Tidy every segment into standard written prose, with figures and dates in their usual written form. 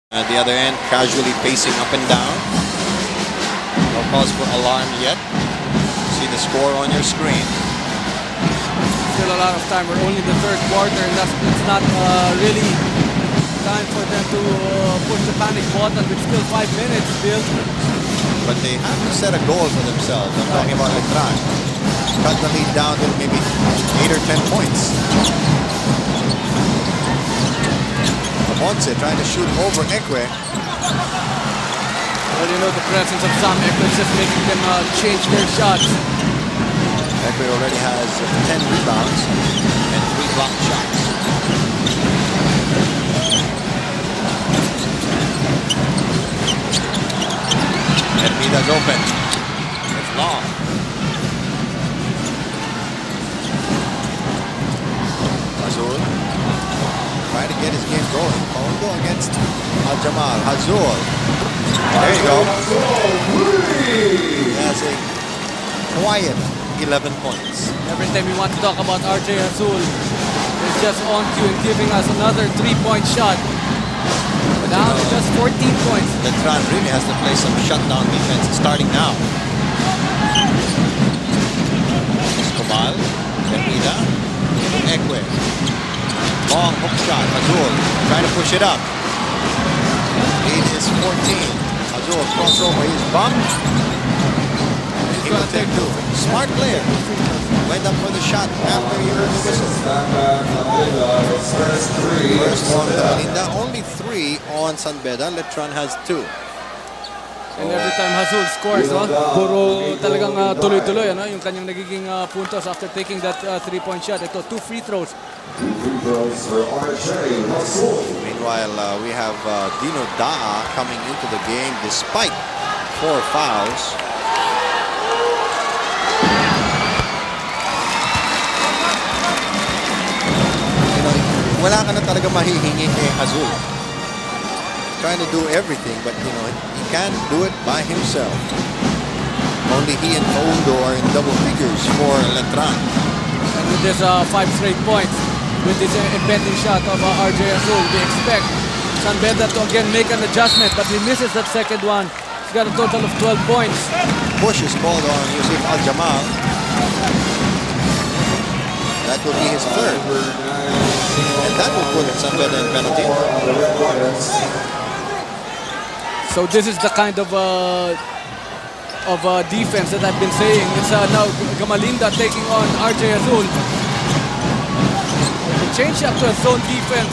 At the other end, casually pacing up and down. No cause for alarm yet. See the score on your screen. Still a lot of time. We're only in the third quarter, and it's not really time for them to push the panic button with still 5 minutes still. But they have to set a goal for themselves. I'm talking about Letran. Cut the lead down to maybe 8 or 10 points. Monse trying to shoot over Ekwe. Well, you know, the presence of Sam Ekwe is just making them change their shots. Ekwe already has 10 rebounds and 3 block shots. Edmida's open. It's long. Azul trying to get his game going. Kondo against Al-Jamal. Azul. There you go. He has a quiet 11 points. Every time we want to talk about RJ Azul, he's just on cue and giving us another 3-point shot. But now it's just 14 points. Letran really has to play some shutdown defense starting now. Escobar. Edmida. Ekwe. Long hook shot. Azul trying to push it up. Lead is 14. Azul crossover. He's bumped. He will take 2. Smart player. Went up for the shot after he heard the whistle. First one to Melinda. Only 3 on San Beda. Letran has 2. And every time Azul scores, no? Puro talagang tuloy-tuloy, ano? Yung kanyang nagiging puntos after taking that 3-point shot. Ito, 2 free throws. Meanwhile, we have Dino Daa coming into the game despite 4 fouls. You know, wala ka na talaga mahihingi kay Azul. Trying to do everything, but you know, he can't do it by himself. Only he and Kondo are in double figures for Letran. And with this 5 straight points, with this impending shot of RJ Azul, we expect San Beda to again make an adjustment, but he misses that second one. He's got a total of 12 points. Push is called on Yusuf Al-Jamal. That will be his 3rd. And that will put San Beda in penalty. So this is the kind of defense that I've been saying. It's now Gamalinda taking on RJ Azul. The change up to a zone defense.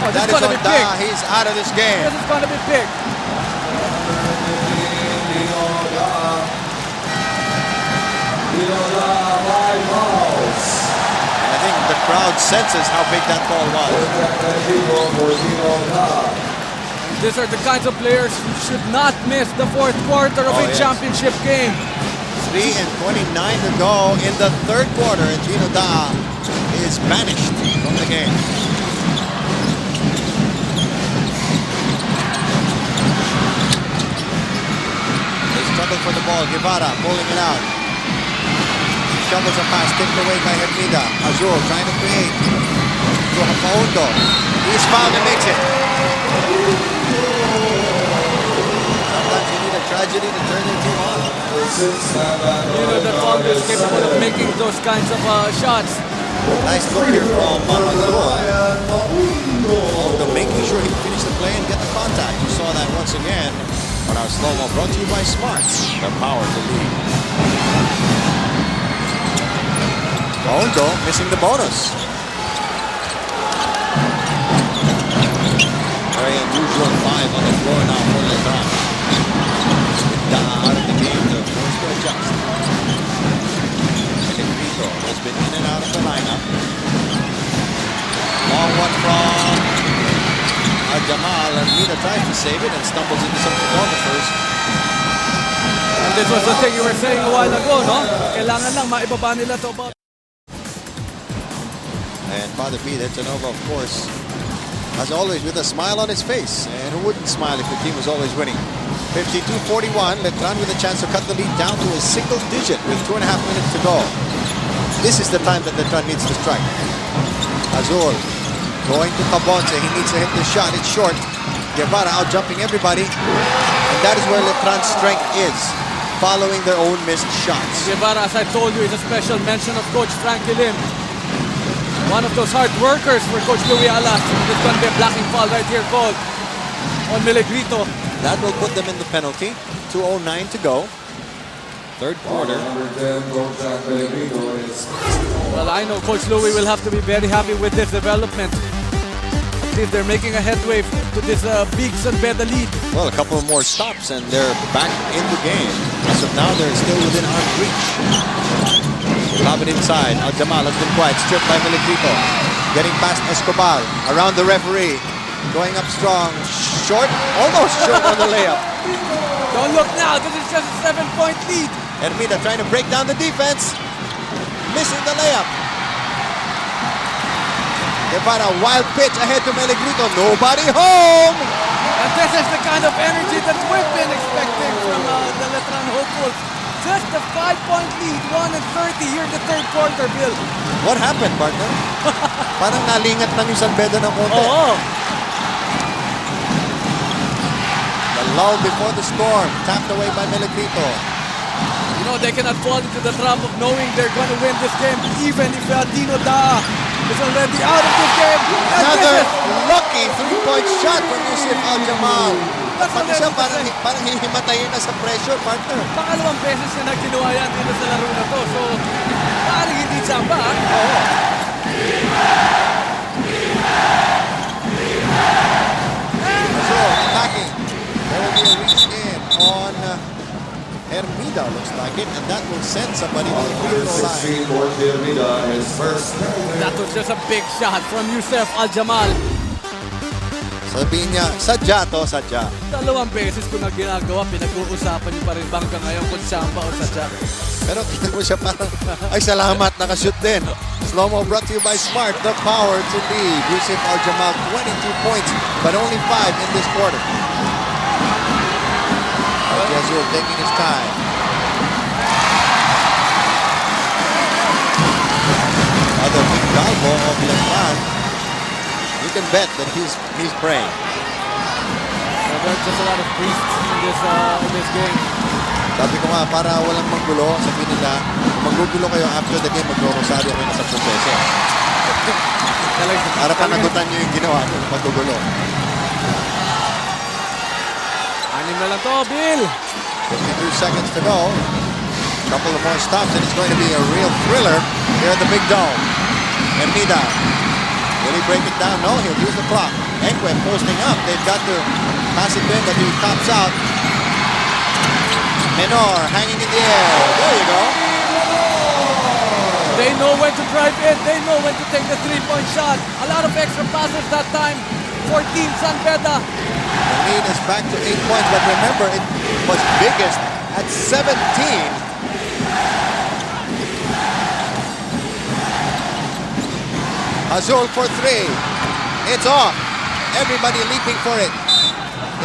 Oh, that is on Da. He's out of this game. This is going to be big. I think the crowd senses how big that ball was. These are the kinds of players who should not miss the 4th quarter of a championship game. 3:29 to go in the 3rd quarter, and Gino Da is banished from the game. They struggle for the ball. Guevara pulling it out. Shovels a pass, taken away by Hermida. Azul trying to create. To Paundo. He's fouled and makes it. Sometimes you need a tragedy to turn your team on. You know that Paundo is capable of making those kinds of shots. Nice look here from Azul. Paundo making sure he finished the play and get the contact. You saw that once again on our slow-mo, brought to you by Smarts. The power to lead. Paundo missing the bonus. Very unusual 5 on the floor now for Letran. Out of the game, the forced to adjust. Vito has been in and out of the lineup. Long one from Jamal. Araneta tries to save it and stumbles into some photographers. And this was the thing you were saying a while ago, no? Kailangan lang maibaba nila to about. And Father Pete Echanova, of course, as always, with a smile on his face. And who wouldn't smile if the team was always winning? 52-41, Letran with a chance to cut the lead down to a single digit with 2.5 minutes to go. This is the time that Letran needs to strike. Azul going to Cabonce. He needs to hit the shot. It's short. Guevara out jumping everybody. And that is where Letran's strength is, following their own missed shots. Guevara, as I told you, is a special mention of Coach Frankie Lim. One of those hard workers for Coach Louis Alas. There's going to be a blocking foul right here called on Miligrito. That will put them in the penalty. 2:09 to go. Third quarter. Well, I know Coach Louis will have to be very happy with this development. If they're making a headway to this big San Beda lead. Well, a couple more stops and they're back in the game. As of now, they're still within arm's reach. Lob it inside. Al-Jamal has been quiet. Stripped by Miligrito. Getting past Escobar. Around the referee. Going up strong. Short. Almost short on the layup. Don't look now. This is just a 7-point lead. Hermida trying to break down the defense. Missing the layup. Guevara, wild pitch ahead to Miligrito. Nobody home. And this is the kind of energy that we've been expecting from the Letran hopefuls. Just a 5-point lead, 1:30 here in the third quarter, Bill. What happened, partner? Parang nalingat lang yung San Beda ng konti. Oo. The lull before the storm, tapped away by Miligrito. You know, they cannot fall into the trap of knowing they're going to win this game, even if Dino Daa is already out of this game. And Another this is lucky three-point shot from Yusuf Al-Jamal. Pati siya parang hihimatayin na sa pressure, partner. pangalawang beses na ginawa yan dito sa laro na to. So, maaaring hindi tsamba. Oo. So, attacking. There will be a reach in on Hermida, looks like it, and that will send somebody to the free throw line. That was just a big shot from Yusuf Al-Jamal. Sabihin niya, sadya to, sadya. Dalawang beses ko na ginagawa, pinag-uusapan niyo pa rin ba hanggang ngayon kung tsamba o sadya. Pero kita mo siya parang, ay salamat, nakashoot din. Slow-mo brought to you by Smart, the power to lead. Yusuf Al-Jamal, 22 points, but only 5 in this quarter. Al-Jazur taking his time. Another big galvo of Letran. You can bet that he's praying. So there's just a lot of priests in this game. Sabi ko nga, para walang manggulo, sabihin nila, maggugulo kayo after the game, magro-rosaryo kayo na sa proseso. Para panagutan nyo yung ginawa, maggugulo. 6 na lang to, Bill. 52 seconds to go. Couple of more stops and it's going to be a real thriller here at the Big Dome. Hermida. Will he break it down? No, he'll use the clock. Enque posting up. They've got to pass it in, but he tops out. Menor hanging in the air. There you go. They know when to drive in. They know when to take the three-point shot. A lot of extra passes that time for Team San Beda. The lead is back to 8 points, but remember, it was biggest at 17. Azul for 3. It's off. Everybody leaping for it.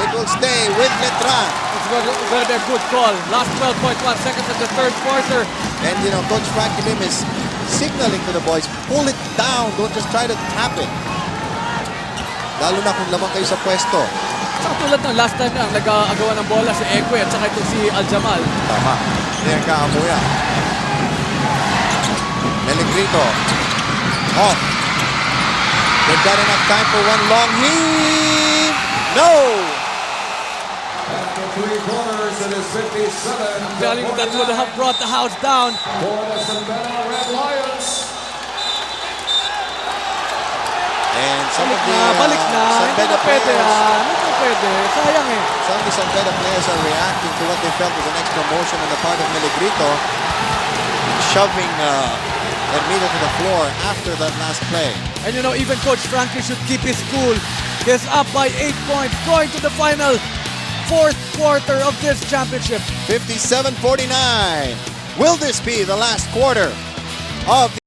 It will stay with Letran. It's going to be a good call. Last 12.1 seconds in the third quarter. And you know, Coach Frankie Lim is signaling to the boys, pull it down. Don't just try to tap it. Lalo na kung lamang kayo sa pwesto. Sa tulad ng last time lang, nag-agawa ng bola si Enque at saka ito si Al-Jamal. Tama. Hindi ang kaamuya. Miligrito. Off. They've got enough time for one long heave. No! After 3 quarters, it is 57. I'm telling you, that would have brought the house down. For the San Beda Red Lions. And some of the Balik na. San Hindi Beda na pwede players, yan. Hindi na pwede. Sayang eh. some of the San Beda players are reacting to what they felt was an extra motion on the part of Miligrito, shoving Hermida to the floor after that last play. And you know, even Coach Frankie should keep his cool. He's up by 8 points, going to the final fourth quarter of this championship. 57-49. Will this be the last quarter of